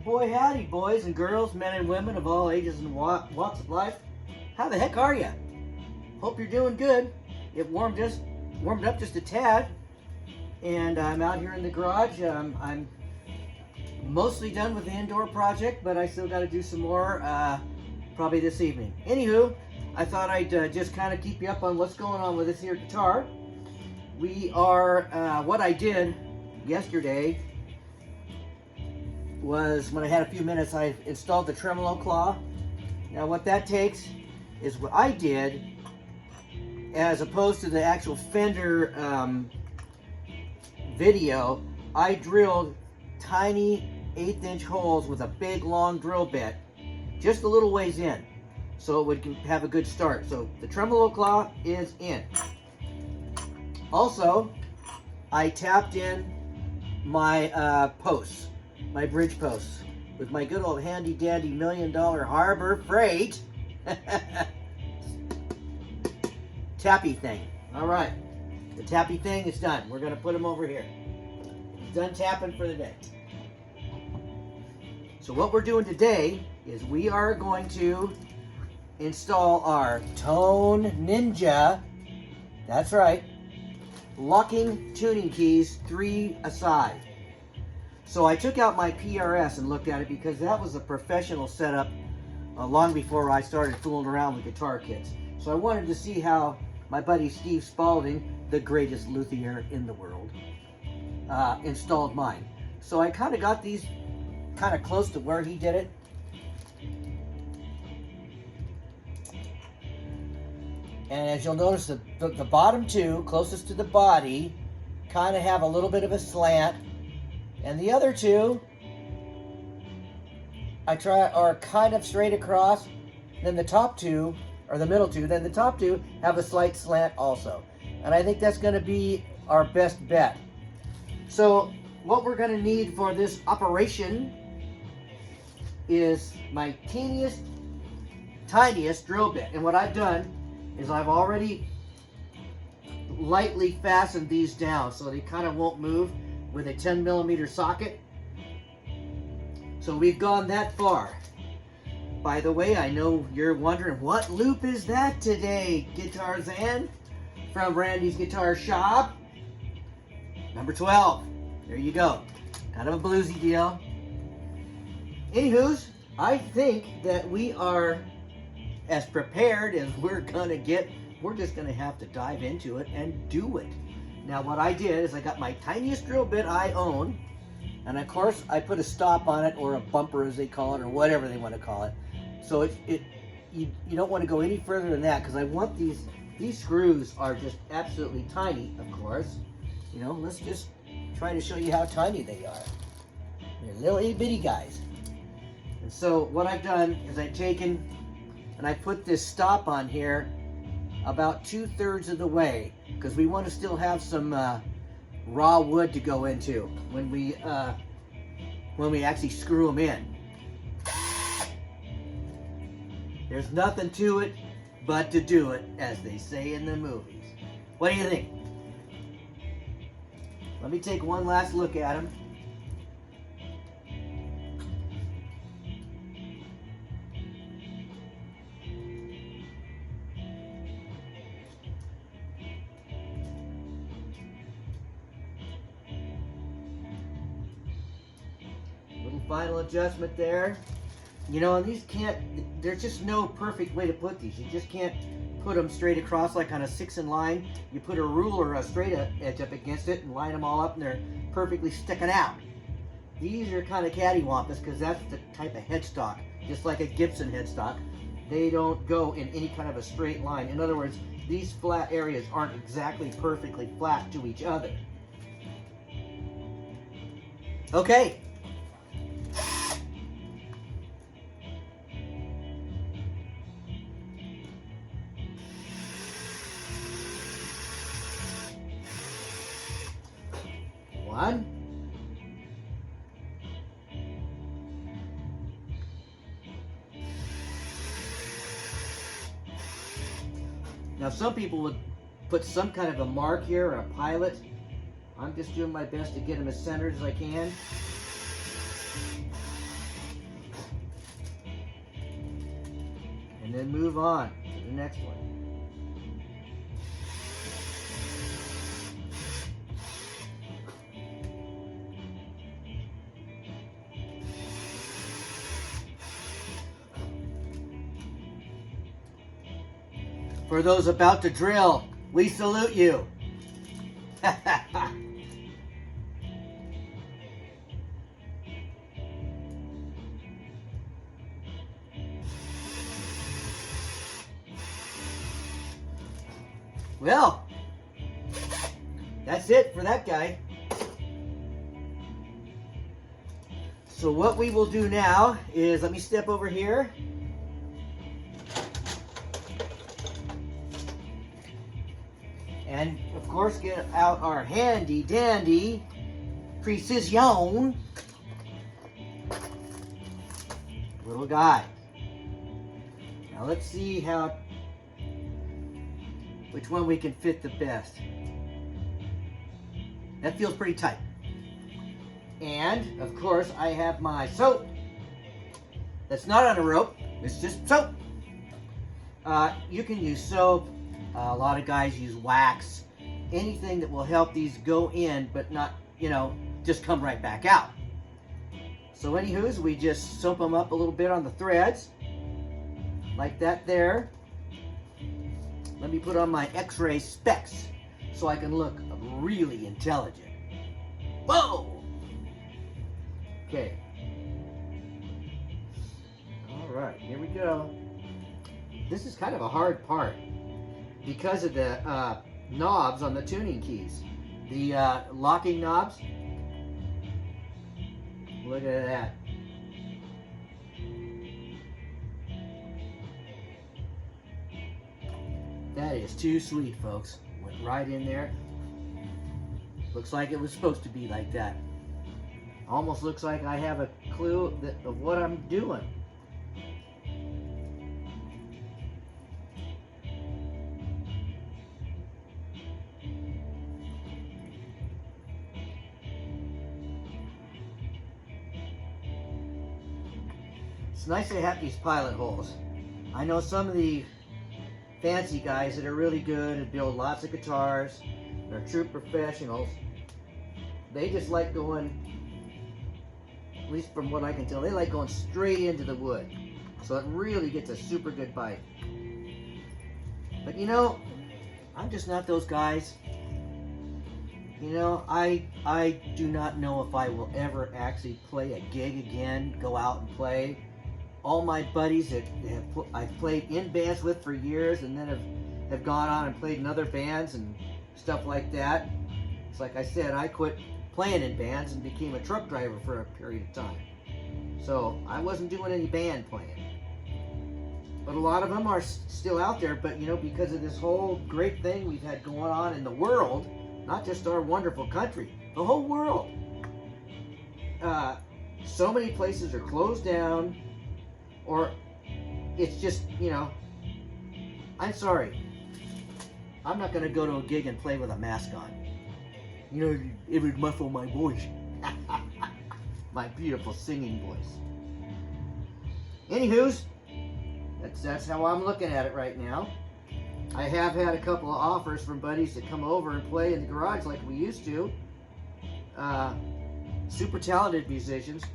boy howdy, boys and girls, men and women of all ages and walks of life. How the heck are you? Hope you're doing good. It warmed up just a tad, and I'm out here in the garage. I'm mostly done with the indoor project, but I still got to do some more probably this evening. Anywho, I thought I'd just kind of keep you up on what's going on with this here guitar. We are, what I did yesterday was, when I had a few minutes, I installed the tremolo claw. Now what that takes is what I did, as opposed to the actual Fender video, I drilled tiny 1/8-inch holes with a big long drill bit, just a little ways in, so it would have a good start. So the tremolo claw is in. Also, I tapped in my posts, my bridge posts, with my good old handy dandy $1 million Harbor Freight tappy thing. All right, the tappy thing is done. We're gonna put them over here. Done tapping for the day. So what we're doing today is we are going to install our Tone Ninja, that's right, locking tuning keys, 3 aside. So I took out my PRS and looked at it because that was a professional setup long before I started fooling around with guitar kits. So I wanted to see how my buddy Steve Spalding, the greatest luthier in the world, installed mine. So I kind of got these kind of close to where he did it. And as you'll notice, the bottom two, closest to the body, kind of have a little bit of a slant. And the other two, are kind of straight across. Then the top two, or the middle two, then the top two have a slight slant also. And I think that's going to be our best bet. So what we're going to need for this operation is my tiniest drill bit. And what I've done is I've already lightly fastened these down so they kind of won't move with a 10mm socket. So we've gone that far. By the way, I know you're wondering, what loop is that today, Guitarzan? From Randy's Guitar Shop. Number 12. There you go. Kind of a bluesy deal. Anywho's, I think that we are as prepared as we're gonna get. We're just gonna have to dive into it and do it. Now what I did is I got my tiniest drill bit I own, and of course I put a stop on it, or a bumper as they call it, or whatever they want to call it. So you don't want to go any further than that, because I want these screws are just absolutely tiny, of course. You know, let's just try to show you how tiny they are. They're little itty bitty guys. And so what I've done is I've taken and I put this stop on here about 2/3 of the way, because we want to still have some raw wood to go into when we actually screw them in. There's nothing to it but to do it, as they say in the movies. What do you think? Let me take one last look at them. Final adjustment there. You know, and these there's just no perfect way to put these. You just can't put them straight across like on a 6-in line. You put a ruler, a straight edge up against it, and line them all up, and they're perfectly sticking out. These are kind of cattywampus because that's the type of headstock, just like a Gibson headstock. They don't go in any kind of a straight line. In other words, these flat areas aren't exactly perfectly flat to each other. Okay. One. Now some people would put some kind of a mark here or a pilot. I'm just doing my best to get them as centered as I can. and then move on to the next one. For those about to drill, we salute you. Well, that's it for that guy. So what we will do now is, let me step over here. And of course get out our handy dandy precision little guy. Now let's see which one we can fit the best. That feels pretty tight. And of course I have my soap. That's not on a rope, it's just soap. You can use soap. A lot of guys use wax. Anything that will help these go in, but not, just come right back out. So anywho's, we just soap them up a little bit on the threads. Like that there. Let me put on my x-ray specs so I can look really intelligent. Whoa! Okay. All right, here we go. This is kind of a hard part because of the knobs on the tuning keys. The locking knobs. Look at that. That is too sweet, folks. Went right in there. Looks like it was supposed to be like that. Almost looks like I have a clue of what I'm doing. It's nice to have these pilot holes. I know some of the fancy guys that are really good and build lots of guitars, they're true professionals. They just like going, at least from what I can tell, they like going straight into the wood. So it really gets a super good bite. But I'm just not those guys. I do not know if I will ever actually play a gig again, go out and play. All my buddies that I've played in bands with for years and then have gone on and played in other bands and stuff like that. It's like I said, I quit playing in bands and became a truck driver for a period of time. So I wasn't doing any band playing. But a lot of them are still out there, but because of this whole great thing we've had going on in the world, not just our wonderful country, the whole world. So many places are closed down. Or it's just, I'm sorry. I'm not going to go to a gig and play with a mask on. It would muffle my voice. My beautiful singing voice. Anywho's, that's how I'm looking at it right now. I have had a couple of offers from buddies to come over and play in the garage like we used to. Super talented musicians.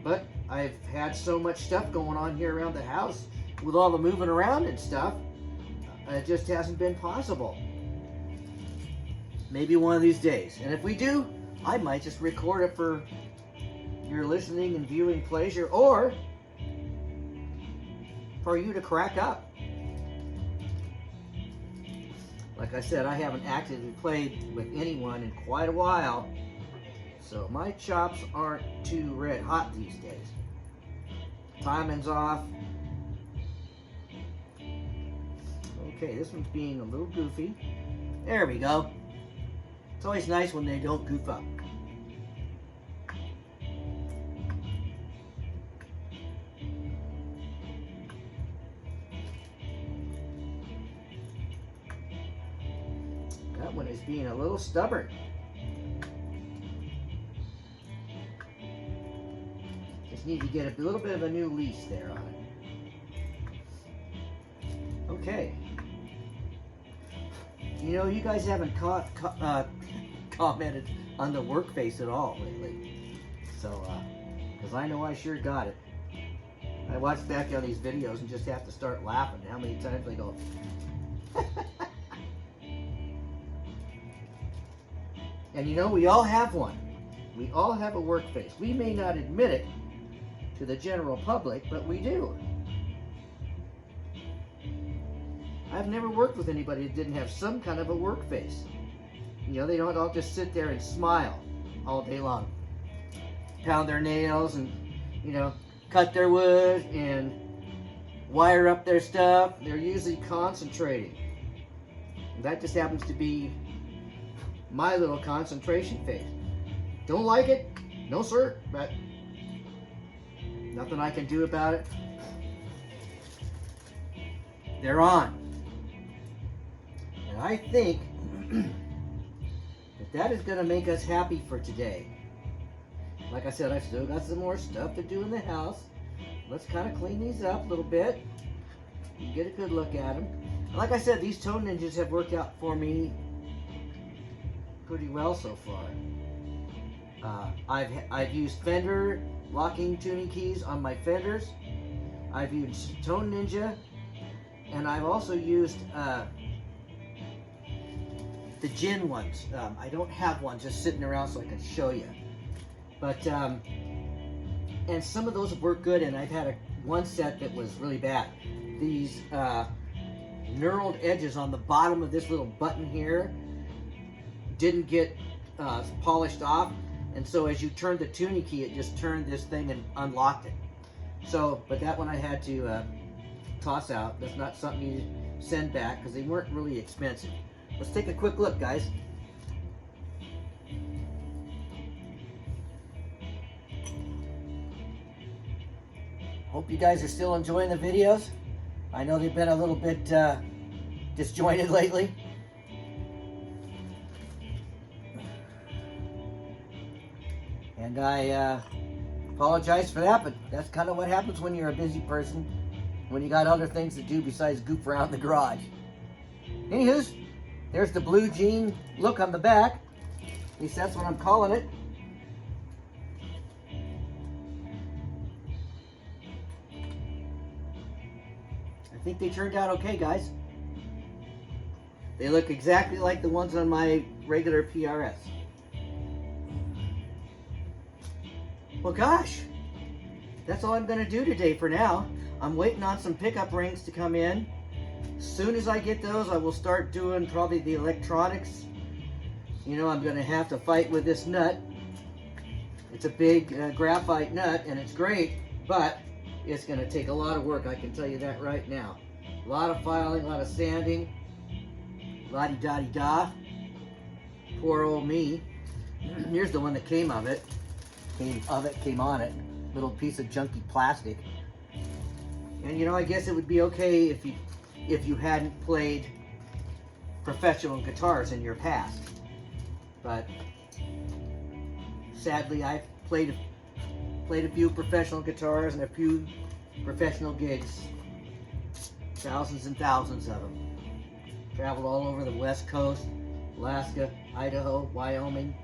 But I've had so much stuff going on here around the house with all the moving around and stuff. It just hasn't been possible. Maybe one of these days. And if we do, I might just record it for your listening and viewing pleasure, or for you to crack up. Like I said, I haven't actively played with anyone in quite a while. So my chops aren't too red hot these days. Timing's off. Okay, this one's being a little goofy. There we go. It's always nice when they don't goof up. That one is being a little stubborn. Need to get a little bit of a new lease there on it. Okay. You know, you guys haven't commented on the work face at all lately. So, because I know I sure got it. I watch back on these videos and just have to start laughing. How many times I go, and you know, we all have one. We all have a work face. We may not admit it to the general public, but we do. I've never worked with anybody that didn't have some kind of a work face. You know, they don't all just sit there and smile all day long. Pound their nails and, you know, cut their wood and wire up their stuff. They're usually concentrating. And that just happens to be my little concentration face. Don't like it? No, sir, but nothing I can do about it. They're on. And I think that is going to make us happy for today. Like I said, I've still got some more stuff to do in the house. Let's kind of clean these up a little bit. You get a good look at them. Like I said, these Tone Ninjas have worked out for me pretty well so far. I've used Fender locking tuning keys on my Fenders. I've used Tone Ninja, and I've also used the gin ones. I don't have one just sitting around so I can show you. But, and some of those work good, and I've had one set that was really bad. These knurled edges on the bottom of this little button here didn't get polished off, and so as you turned the tuning key, it just turned this thing and unlocked it. So, but that one I had to toss out. That's not something you send back because they weren't really expensive. Let's take a quick look, guys. Hope you guys are still enjoying the videos. I know they've been a little bit disjointed lately. And I apologize for that, but that's kind of what happens when you're a busy person, when you got other things to do besides goof around the garage. Anywho's, there's the blue jean look on the back. At least that's what I'm calling it. I think they turned out okay, guys. They look exactly like the ones on my regular PRS. Well, gosh, that's all I'm going to do today for now. I'm waiting on some pickup rings to come in. As soon as I get those, I will start doing probably the electronics. You know, I'm going to have to fight with this nut. It's a big graphite nut, and it's great, but it's going to take a lot of work, I can tell you that right now. A lot of filing, a lot of sanding, la-di-da-di-da. Poor old me. Here's the one that came of it. Came on it. Little piece of junky plastic. And you know, I guess it would be okay if you hadn't played professional guitars in your past. But sadly, I've played a few professional guitars and a few professional gigs. Thousands and thousands of them. Traveled all over the West Coast, Alaska, Idaho, Wyoming.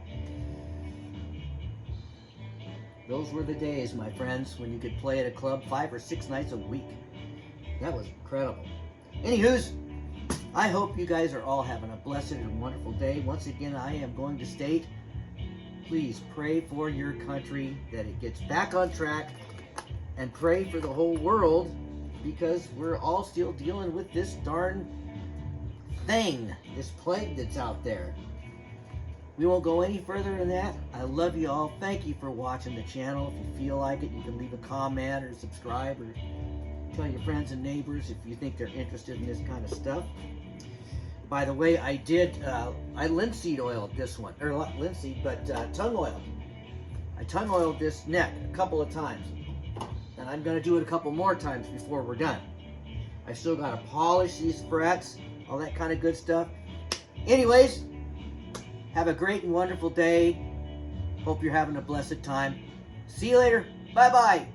Those were the days, my friends, when you could play at a club 5 or 6 nights a week. That was incredible. Anywho's, I hope you guys are all having a blessed and wonderful day. Once again, I am going to state, please pray for your country that it gets back on track, and pray for the whole world, because we're all still dealing with this darn thing, this plague that's out there. We won't go any further than that. I love you all. Thank you for watching the channel. If you feel like it, you can leave a comment or subscribe or tell your friends and neighbors if you think they're interested in this kind of stuff. By the way, I linseed oiled this one, or not linseed, but tongue oiled. I tongue oiled this neck a couple of times, and I'm going to do it a couple more times before we're done. I still got to polish these frets, all that kind of good stuff. Anyways, have a great and wonderful day. Hope you're having a blessed time. See you later. Bye-bye.